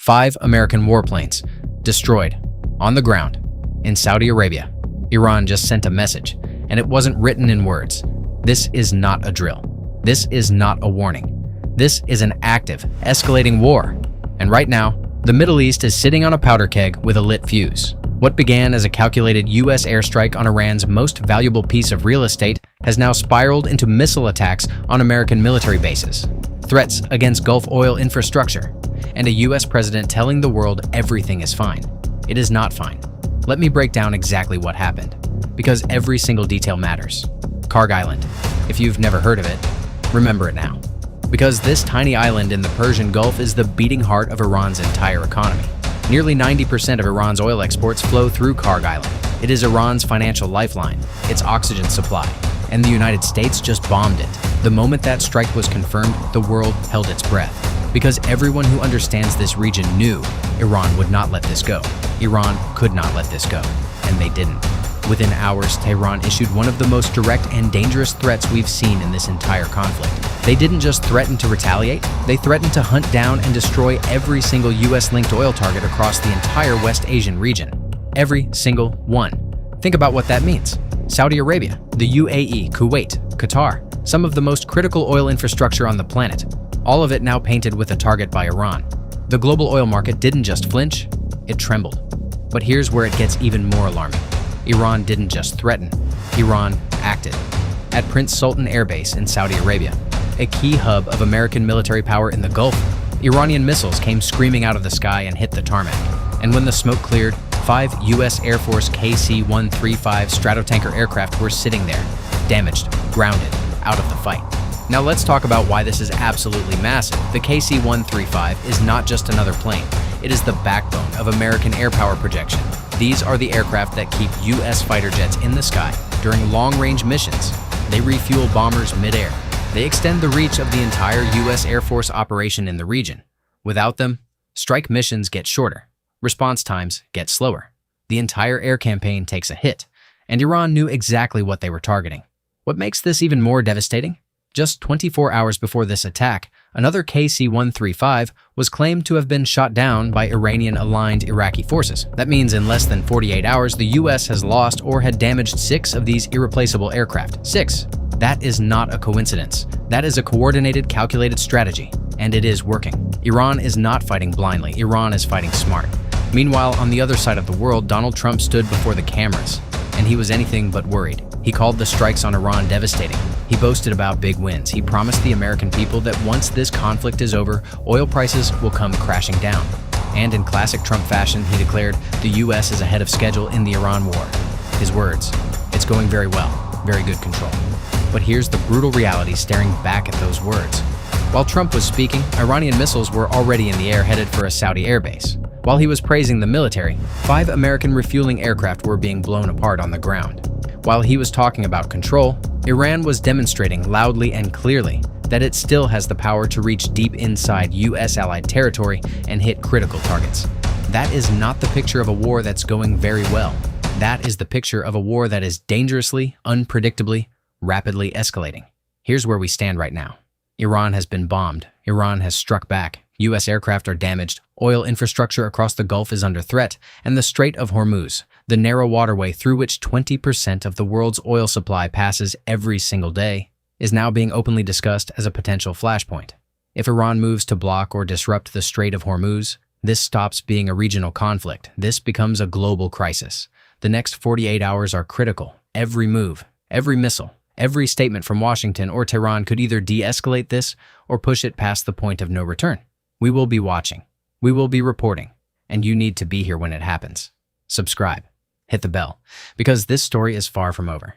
5 American warplanes destroyed on the ground in Saudi Arabia. Iran just sent a message, and it wasn't written in words. This is not a drill. This is not a warning. This is an active, escalating war. And right now, the Middle East is sitting on a powder keg with a lit fuse. What began as a calculated U.S. airstrike on Iran's most valuable piece of real estate has now spiraled into missile attacks on American military bases, threats against Gulf oil infrastructure, and a U.S. president telling the world everything is fine. It is not fine. Let me break down exactly what happened, because every single detail matters. Kharg Island. If you've never heard of it, remember it now. Because this tiny island in the Persian Gulf is the beating heart of Iran's entire economy. Nearly 90% of Iran's oil exports flow through Kharg Island. It is Iran's financial lifeline, its oxygen supply, and the United States just bombed it. The moment that strike was confirmed, the world held its breath. Because everyone who understands this region knew Iran would not let this go. Iran could not let this go, and they didn't. Within hours, Tehran issued one of the most direct and dangerous threats we've seen in this entire conflict. They didn't just threaten to retaliate, they threatened to hunt down and destroy every single US-linked oil target across the entire West Asian region. Every single one. Think about what that means. Saudi Arabia, the UAE, Kuwait, Qatar, some of the most critical oil infrastructure on the planet. All of it now painted with a target by Iran. The global oil market didn't just flinch, it trembled. But here's where it gets even more alarming. Iran didn't just threaten, Iran acted. At Prince Sultan Air Base in Saudi Arabia, a key hub of American military power in the Gulf, Iranian missiles came screaming out of the sky and hit the tarmac. And when the smoke cleared, 5 U.S. Air Force KC-135 Stratotanker aircraft were sitting there, damaged, grounded, out of the fight. Now let's talk about why this is absolutely massive. The KC-135 is not just another plane. It is the backbone of American air power projection. These are the aircraft that keep U.S. fighter jets in the sky during long-range missions. They refuel bombers mid-air. They extend the reach of the entire U.S. Air Force operation in the region. Without them, strike missions get shorter. Response times get slower. The entire air campaign takes a hit, and Iran knew exactly what they were targeting. What makes this even more devastating? Just 24 hours before this attack, another KC-135 was claimed to have been shot down by Iranian-aligned Iraqi forces. That means in less than 48 hours, the US has lost or had damaged 6 of these irreplaceable aircraft. 6. That is not a coincidence. That is a coordinated, calculated strategy, and it is working. Iran is not fighting blindly. Iran is fighting smart. Meanwhile, on the other side of the world, Donald Trump stood before the cameras, and he was anything but worried. He called the strikes on Iran devastating. He boasted about big wins. He promised the American people that once this conflict is over, oil prices will come crashing down. And in classic Trump fashion, he declared the US is ahead of schedule in the Iran war. His words, "It's going very well, very good control." But here's the brutal reality staring back at those words. While Trump was speaking, Iranian missiles were already in the air headed for a Saudi airbase. While he was praising the military, 5 American refueling aircraft were being blown apart on the ground. While he was talking about control, Iran was demonstrating loudly and clearly that it still has the power to reach deep inside US allied territory and hit critical targets. That is not the picture of a war that's going very well. That is the picture of a war that is dangerously, unpredictably, rapidly escalating. Here's where we stand right now. Iran has been bombed. Iran has struck back. US aircraft are damaged. Oil infrastructure across the Gulf is under threat, and the Strait of Hormuz, the narrow waterway through which 20% of the world's oil supply passes every single day, is now being openly discussed as a potential flashpoint. If Iran moves to block or disrupt the Strait of Hormuz, this stops being a regional conflict. This becomes a global crisis. The next 48 hours are critical. Every move, every missile, every statement from Washington or Tehran could either de-escalate this or push it past the point of no return. We will be watching. We will be reporting. And you need to be here when it happens. Subscribe. Hit the bell. Because this story is far from over.